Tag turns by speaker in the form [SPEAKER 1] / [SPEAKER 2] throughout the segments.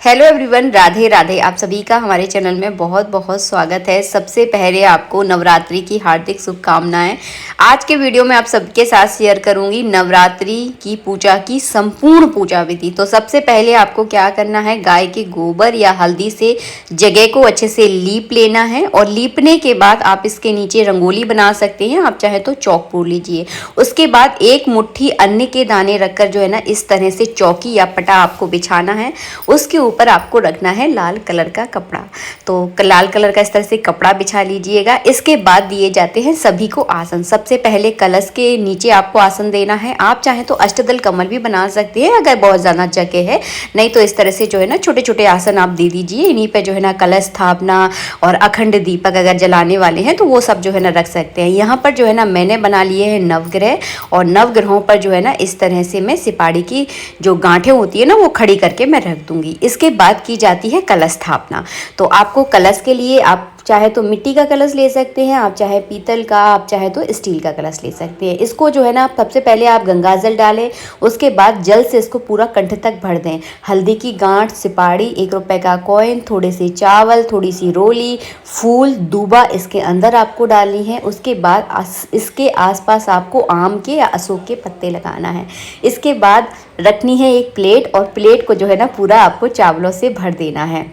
[SPEAKER 1] Hello everyone, Radhe Radhe. आप सभी का हमारे चैनल में बहुत बहुत स्वागत है। सबसे पहले आपको नवरात्रि की हार्दिक शुभकामनाएं। आज के वीडियो में आप सबके साथ शेयर करूंगी नवरात्रि की पूजा की संपूर्ण पूजा विधि। तो सबसे पहले आपको क्या करना है, गाय के गोबर या हल्दी से जगह को अच्छे से लीप लेना है और लीपने के बाद आप इसके नीचे रंगोली बना सकते हैं। आप चाहे तो चौक पूर लीजिए। उसके बाद एक मुट्ठी अन्न के दाने रखकर जो है ना, इस तरह से चौकी या पटा आपको बिछाना है। उसके ऊपर आपको रखना है लाल कलर का कपड़ा। तो लाल कलर का इस तरह से कपड़ा बिछा लीजिएगा। इसके बाद दिए जाते हैं सभी को आसन। सबसे पहले कलश के नीचे आपको आसन देना है। आप चाहें तो अष्टदल कमल भी बना सकते हैं अगर बहुत ज़्यादा जगह है, नहीं तो इस तरह से जो है ना छोटे छोटे आसन आप दे दीजिए। इन्हीं पे जो है ना कलश स्थापना और अखंड दीपक अगर जलाने वाले हैं तो वो सब जो है ना रख सकते हैं। यहाँ पर जो है ना मैंने बना लिए हैं नवग्रह, और नवग्रहों पर जो है ना इस तरह से मैं सिपाड़ी की जो गांठें होती है ना वो खड़ी करके मैं रख दूंगी। इसके बाद की जाती है कलश स्थापना। तो आपको कलश के लिए आप चाहे तो मिट्टी का कलश ले सकते हैं, आप चाहे पीतल का, आप चाहे तो स्टील का कलश ले सकते हैं। इसको जो है ना सबसे पहले आप गंगाजल डालें, उसके बाद जल से इसको पूरा कंठ तक भर दें। हल्दी की गांठ, सिपाड़ी, 1 रुपए का कॉइन, थोड़े से चावल, थोड़ी सी रोली, फूल, दूबा इसके अंदर आपको डालनी है। उसके बाद इसके आसपास आपको आम के या अशोक के पत्ते लगाना है। इसके बाद रखनी है एक प्लेट, और प्लेट को जो है ना पूरा आपको चावलों से भर देना है।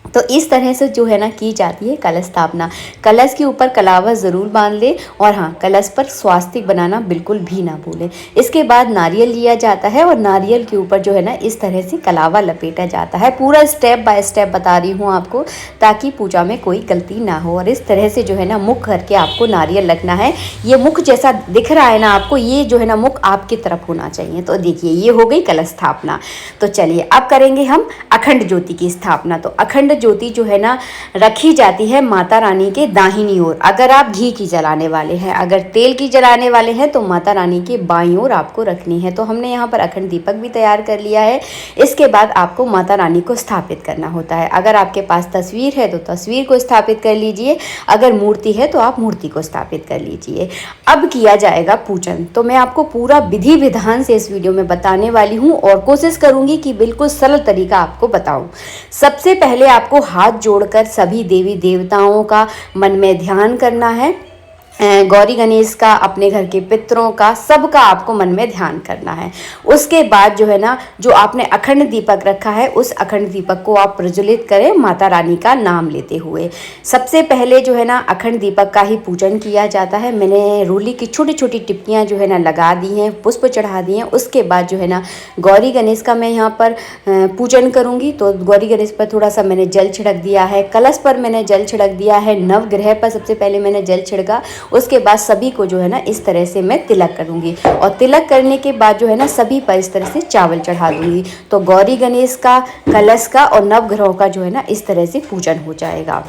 [SPEAKER 1] तो इस तरह से जो है ना की जाती है कलश स्थापना। कलश के ऊपर कलावा ज़रूर बांध ले, और हाँ, कलश पर स्वास्तिक बनाना बिल्कुल भी ना भूलें। इसके बाद नारियल लिया जाता है और नारियल के ऊपर जो है ना इस तरह से कलावा लपेटा जाता है। पूरा स्टेप बाय स्टेप बता रही हूँ आपको, ताकि पूजा में कोई गलती ना हो। और इस तरह से जो है ना मुख करके आपको नारियल रखना है। ये मुख जैसा दिख रहा है ना आपको, ये जो है ना मुख आपकी तरफ होना चाहिए। तो देखिए, ये हो गई कलश स्थापना। तो चलिए अब करेंगे हम अखंड ज्योति की स्थापना। तो अखंड ज्योति जो है ना रखी जाती है माता रानी के दाहिनी ओर। अगर आप घी की जलाने वाले हैं, अगर तेल की जलाने वाले हैं तो माता रानी के बाईं ओर आपको रखनी है। तो हमने यहाँ पर अखंड दीपक भी तैयार कर लिया है। इसके बाद आपको माता रानी को स्थापित करना होता है। अगर आपके पास तस्वीर है तो तस्वीर को स्थापित कर लीजिए, अगर मूर्ति है तो आप मूर्ति को स्थापित कर लीजिए। अब किया जाएगा पूजन। तो मैं आपको पूरा विधि विधान से इस वीडियो में बताने वाली हूँ, और कोशिश करूँगी कि बिल्कुल सरल तरीका आपको बताऊँ। सबसे पहले आपको हाथ जोड़कर सभी देवी देवताओं का मन में ध्यान करना है। गौरी गणेश का, अपने घर के पितरों का, सबका आपको मन में ध्यान करना है। उसके बाद जो है ना, जो आपने अखंड दीपक रखा है उस अखंड दीपक को आप प्रज्वलित करें माता रानी का नाम लेते हुए। सबसे पहले जो है ना अखंड दीपक का ही पूजन किया जाता है। मैंने रोली की छोटी छोटी टिप्पियाँ जो है ना लगा दी हैं, पुष्प चढ़ा दिए हैं। उसके बाद जो है ना गौरी गणेश का मैं यहाँ पर पूजन करूँगी। तो गौरी गणेश पर थोड़ा सा मैंने जल छिड़क दिया है, कलश पर मैंने जल छिड़क दिया है, नवग्रह पर सबसे पहले मैंने जल छिड़का। उसके बाद सभी को जो है ना इस तरह से मैं तिलक करूंगी, और तिलक करने के बाद जो है ना सभी पर इस तरह से चावल चढ़ा दूंगी। तो गौरी गणेश का, कलश का और नवग्रहों का जो है ना इस तरह से पूजन हो जाएगा।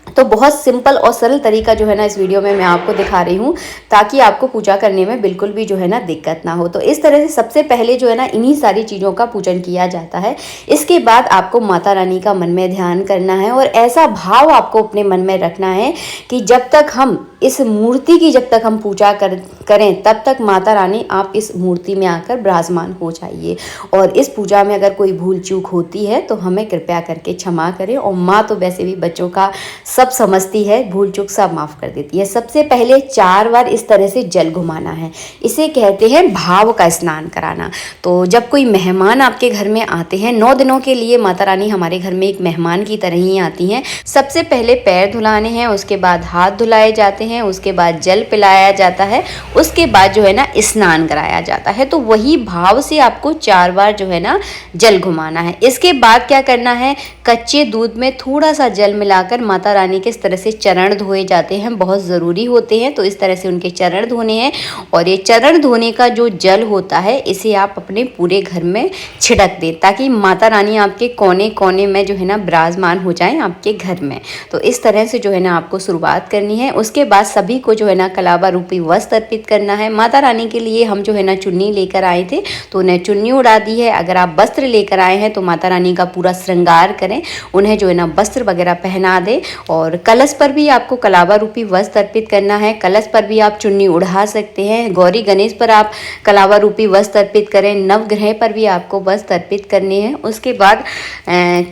[SPEAKER 1] तो बहुत सिंपल और सरल तरीका जो है ना इस वीडियो में मैं आपको दिखा रही हूँ, ताकि आपको पूजा करने में बिल्कुल भी जो है ना दिक्कत ना हो। तो इस तरह से सबसे पहले जो है ना इन्हीं सारी चीज़ों का पूजन किया जाता है। इसके बाद आपको माता रानी का मन में ध्यान करना है, और ऐसा भाव आपको अपने मन में रखना है कि जब तक हम इस मूर्ति की जब तक हम पूजा करें तब तक माता रानी आप इस मूर्ति में आकर विराजमान हो जाइए। और इस पूजा में अगर कोई भूल चूक होती है तो हमें कृपया करके क्षमा करें। और माँ तो वैसे भी बच्चों का सब समझती है, भूल चूक सब माफ़ कर देती है। सबसे पहले 4 बार इस तरह से जल घुमाना है। इसे कहते हैं भाव का स्नान कराना। तो जब कोई मेहमान आपके घर में आते हैं, 9 दिनों के लिए माता रानी हमारे घर में एक मेहमान की तरह ही आती हैं। सबसे पहले पैर धुलाने हैं, उसके बाद हाथ धुलाए जाते हैं, उसके बाद जल पिलाया जाता है, उसके बाद जो है ना स्नान कराया जाता है। तो वही भाव से आपको 4 बार जो है ना जल घुमाना है। इसके बाद क्या करना है, कच्चे दूध में थोड़ा सा जल मिलाकर माता रानी के इस तरह से चरण धोए जाते हैं, बहुत ज़रूरी होते हैं। तो इस तरह से उनके चरण धोने हैं, और ये चरण धोने का जो जल होता है इसे आप अपने पूरे घर में छिड़क दें, ताकि माता रानी आपके कोने कोने में जो है ना विराजमान हो जाएं आपके घर में। तो इस तरह से जो है ना आपको शुरुआत करनी है। उसके बाद सभी को जो है ना कलावा रूपी वस्त्र अर्पित करना है। माता रानी के लिए हम जो है ना चुन्नी लेकर आए थे, तो उन्हें चुन्नी उड़ा दी है। अगर आप वस्त्र लेकर आए हैं तो माता रानी का पूरा श्रृंगार करें, उन्हें जो है ना वस्त्र वगैरह पहना दें। और और कलश पर भी आपको कलावा रूपी वस्त्र अर्पित करना है। कलश पर भी आप चुन्नी उड़ा सकते हैं। गौरी गणेश पर आप कलावा रूपी वस्त्र अर्पित करें। नवग्रह पर भी आपको वस्त्र अर्पित करने हैं। उसके बाद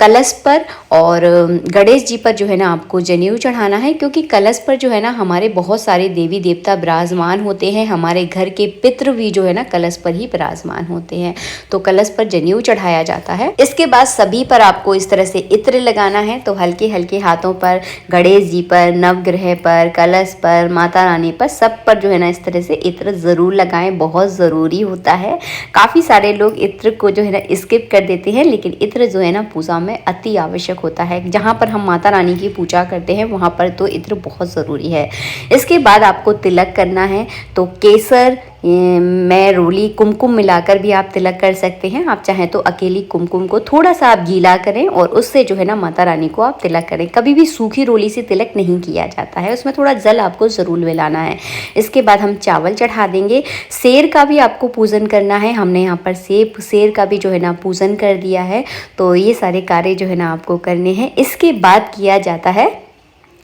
[SPEAKER 1] कलश पर और गणेश जी पर जो है ना आपको जनेऊ चढ़ाना है, क्योंकि कलश पर जो है ना हमारे बहुत सारे देवी देवता विराजमान होते हैं। हमारे घर के पितृ भी जो है ना कलश पर ही विराजमान होते हैं, तो कलश पर जनेऊ चढ़ाया जाता है। इसके बाद सभी पर आपको इस तरह से इत्र लगाना है। तो हल्के हल्के हाथों पर गणेश जी पर, नवग्रह पर, कलश पर, माता रानी पर, सब पर जो है ना इस तरह से इत्र ज़रूर लगाएं, बहुत ज़रूरी होता है। काफ़ी सारे लोग इत्र को जो है ना स्किप कर देते हैं, लेकिन इत्र जो है ना पूजा में अति आवश्यक होता है। जहाँ पर हम माता रानी की पूजा करते हैं वहाँ पर तो इत्र बहुत ज़रूरी है। इसके बाद आपको तिलक करना है, तो केसर में रोली कुमकुम मिलाकर भी आप तिलक कर सकते हैं। आप चाहें तो अकेली कुमकुम को थोड़ा सा आप गीला करें और उससे जो है ना माता रानी को आप तिलक करें। कभी भी सूखी रोली से तिलक नहीं किया जाता है, उसमें थोड़ा जल आपको ज़रूर मिलाना है। इसके बाद हम चावल चढ़ा देंगे। शेर का भी आपको पूजन करना है। हमने यहाँ पर शेर का भी जो है ना पूजन कर दिया है। तो ये सारे कार्य जो है ना आपको करने हैं। इसके बाद किया जाता है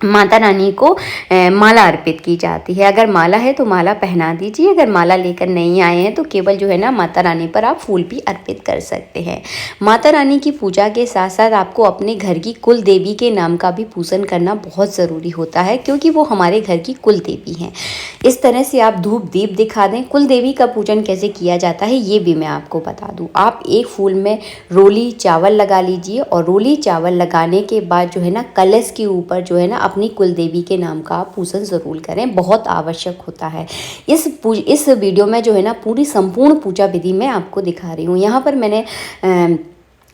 [SPEAKER 1] माता रानी को माला अर्पित की जाती है। अगर माला है तो माला पहना दीजिए, अगर माला लेकर नहीं आए हैं तो केवल जो है ना माता रानी पर आप फूल भी अर्पित कर सकते हैं। माता रानी की पूजा के साथ साथ आपको अपने घर की कुल देवी के नाम का भी पूजन करना बहुत ज़रूरी होता है, क्योंकि वो हमारे घर की कुल देवी हैं। इस तरह से आप धूप दीप दिखा दें। कुल देवी का पूजन कैसे किया जाता है ये भी मैं आपको बता दूँ। आप एक फूल में रोली चावल लगा लीजिए और रोली चावल लगाने के बाद जो है ना कलश के ऊपर जो है ना अपनी कुल देवी के नाम का आप पूजन ज़रूर करें, बहुत आवश्यक होता है। इस वीडियो में जो है ना पूरी संपूर्ण पूजा विधि मैं आपको दिखा रही हूँ। यहाँ पर मैंने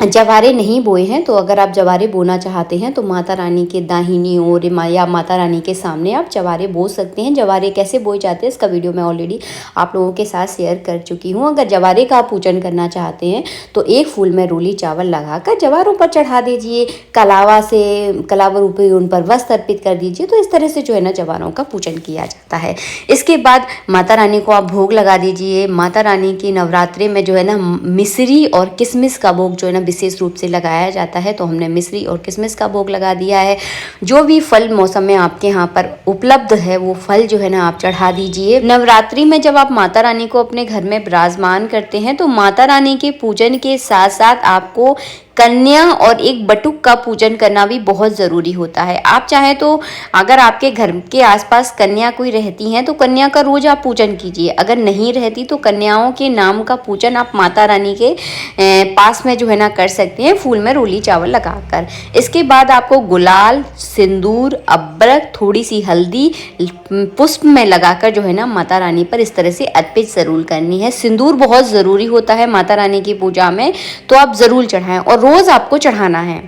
[SPEAKER 1] जवारे नहीं बोए हैं, तो अगर आप जवारे बोना चाहते हैं तो माता रानी के दाहिनी ओर या माता रानी के सामने आप जवारे बो सकते हैं। जवारे कैसे बोए जाते हैं इसका वीडियो मैं ऑलरेडी आप लोगों के साथ शेयर कर चुकी हूँ। अगर जवारे का आप पूजन करना चाहते हैं तो एक फूल में रोली चावल लगाकर जवारों पर चढ़ा दीजिए। कलावा रूपी उन पर वस्त्र अर्पित कर दीजिए। तो इस तरह से जो है ना जवारों का पूजन किया जाता है। इसके बाद माता रानी को आप भोग लगा दीजिए। माता रानी की नवरात्रि में जो है ना मिश्री और किशमिश का भोग जो है ना विशेष रूप से लगाया जाता है, तो हमने मिश्री और किशमिश का भोग लगा दिया है। जो भी फल मौसम में आपके यहाँ पर उपलब्ध है वो फल जो है ना आप चढ़ा दीजिए। नवरात्रि में जब आप माता रानी को अपने घर में विराजमान करते हैं तो माता रानी के पूजन के साथ साथ आपको कन्या और एक बटुक का पूजन करना भी बहुत ज़रूरी होता है। आप चाहें तो अगर आपके घर के आसपास कन्या कोई रहती हैं तो कन्या का रोज़ आप पूजन कीजिए। अगर नहीं रहती तो कन्याओं के नाम का पूजन आप माता रानी के पास में जो है ना कर सकते हैं, फूल में रोली चावल लगाकर। इसके बाद आपको गुलाल, सिंदूर, अबरक, थोड़ी सी हल्दी पुष्प में लगाकर जो है ना माता रानी पर इस तरह से अर्पित ज़रूर करनी है। सिंदूर बहुत ज़रूरी होता है माता रानी की पूजा में, तो आप ज़रूर चढ़ाएं और रोज़ आपको चढ़ाना है।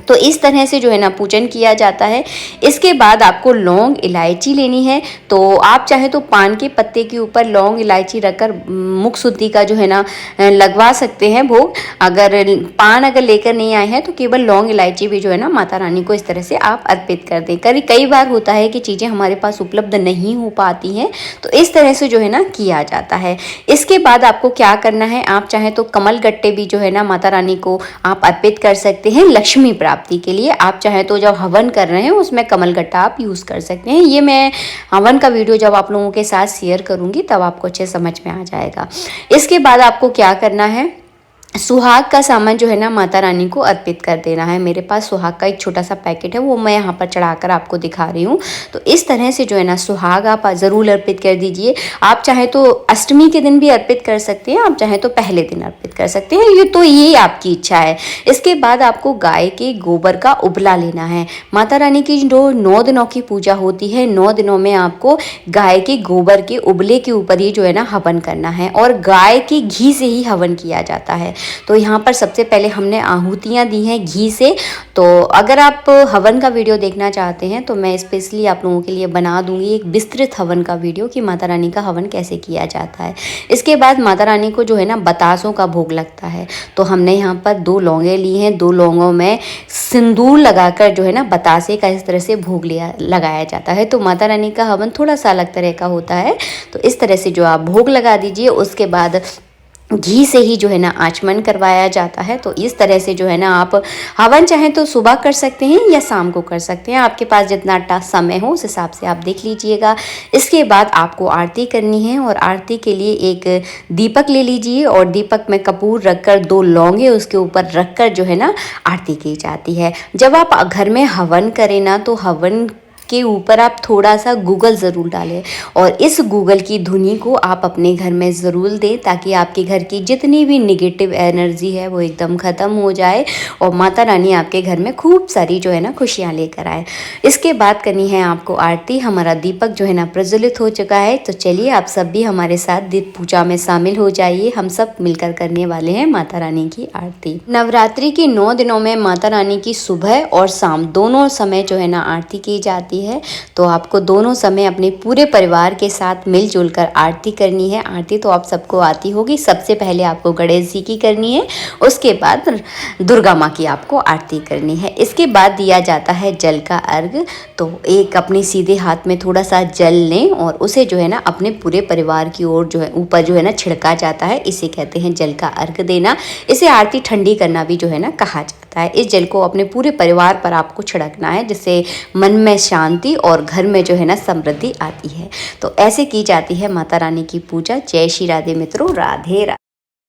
[SPEAKER 1] तो इस तरह से जो है ना पूजन किया जाता है। इसके बाद आपको लौंग इलायची लेनी है। तो आप चाहे तो पान के पत्ते के ऊपर लौंग इलायची रखकर मुख शुद्धि का जो है ना लगवा सकते हैं भोग। अगर लेकर नहीं आए हैं तो केवल लौंग इलायची भी जो है ना माता रानी को इस तरह से आप अर्पित कर दें। कई बार होता है कि चीज़ें हमारे पास उपलब्ध नहीं हो पाती हैं, तो इस तरह से जो है ना किया जाता है। इसके बाद आपको क्या करना है, आप चाहें तो कमल गट्टे भी जो है ना माता रानी को आप अर्पित कर सकते हैं लक्ष्मी प्राप्ति के लिए। आप चाहें तो जब हवन कर रहे हैं उसमें कमल गट्टा आप यूज़ कर सकते हैं। ये मैं हवन का वीडियो जब आप लोगों के साथ शेयर करूंगी तब आपको अच्छे समझ में आ जाएगा। इसके बाद आपको क्या करना है, सुहाग का सामान जो है ना माता रानी को अर्पित कर देना है। मेरे पास सुहाग का एक छोटा सा पैकेट है, वो मैं यहाँ पर चढ़ाकर आपको दिखा रही हूँ। तो इस तरह से जो है ना सुहाग आप ज़रूर अर्पित कर दीजिए। आप चाहे तो अष्टमी के दिन भी अर्पित कर सकते हैं, आप चाहे तो पहले दिन अर्पित कर सकते हैं, ये आपकी इच्छा है। इसके बाद आपको गाय के गोबर का उबला लेना है। माता रानी की जो 9 दिनों की पूजा होती है, 9 दिनों में आपको गाय के गोबर के उबले के ऊपर ही जो है ना हवन करना है, और गाय के घी से ही हवन किया जाता है। तो यहाँ पर सबसे पहले हमने आहुतियाँ दी हैं घी से। तो अगर आप हवन का वीडियो देखना चाहते हैं तो मैं स्पेशली आप लोगों के लिए बना दूंगी एक विस्तृत हवन का वीडियो कि माता रानी का हवन कैसे किया जाता है। इसके बाद माता रानी को जो है ना बतासों का भोग लगता है। तो हमने यहाँ पर 2 लौंगे ली हैं, 2 लौंगों में सिंदूर लगाकर जो है ना बतासे का इस तरह से भोग लगाया जाता है। तो माता रानी का हवन थोड़ा सा अलग तरह का होता है। तो इस तरह से जो आप भोग लगा दीजिए। उसके बाद घी से ही जो है ना आचमन करवाया जाता है। तो इस तरह से जो है ना आप हवन चाहें तो सुबह कर सकते हैं या शाम को कर सकते हैं, आपके पास जितना समय हो उस हिसाब से आप देख लीजिएगा। इसके बाद आपको आरती करनी है और आरती के लिए एक दीपक ले लीजिए और दीपक में कपूर रखकर 2 लौंगे उसके ऊपर रखकर जो है ना आरती की जाती है। जब आप घर में हवन करें ना तो हवन के ऊपर आप थोड़ा सा गूगल ज़रूर डालें और इस गूगल की धुनी को आप अपने घर में ज़रूर दें ताकि आपके घर की जितनी भी नेगेटिव एनर्जी है वो एकदम ख़त्म हो जाए और माता रानी आपके घर में खूब सारी जो है ना खुशियाँ लेकर आए। इसके बाद करनी है आपको आरती। हमारा दीपक जो है ना प्रज्वलित हो चुका है, तो चलिए आप सब भी हमारे साथ दीप पूजा में शामिल हो जाइए। हम सब मिलकर करने वाले हैं माता रानी की आरती। नवरात्रि के 9 दिनों में माता रानी की सुबह और शाम दोनों समय जो है ना आरती की जाती है। तो आपको दोनों समय अपने पूरे परिवार के साथ मिलजुल कर आरती करनी है। आरती तो आप सबको आती होगी। सबसे पहले आपको गणेश जी की करनी है, उसके बाद दुर्गा माँ की आपको आरती करनी है। इसके बाद दिया जाता है जल का अर्घ। तो एक अपने सीधे हाथ में थोड़ा सा जल लें और उसे जो है ना अपने पूरे परिवार की ओर जो है ऊपर जो है ना छिड़का जाता है। इसे कहते हैं जल का अर्घ देना। इसे आरती ठंडी करना भी जो है ना कहा जाता है। इस जल को अपने पूरे परिवार पर आपको छिड़कना है, जिससे मन में शांति और घर में जो है ना समृद्धि आती है। तो ऐसे की जाती है माता रानी की पूजा। जय श्री राधे मित्रों, राधे राधे।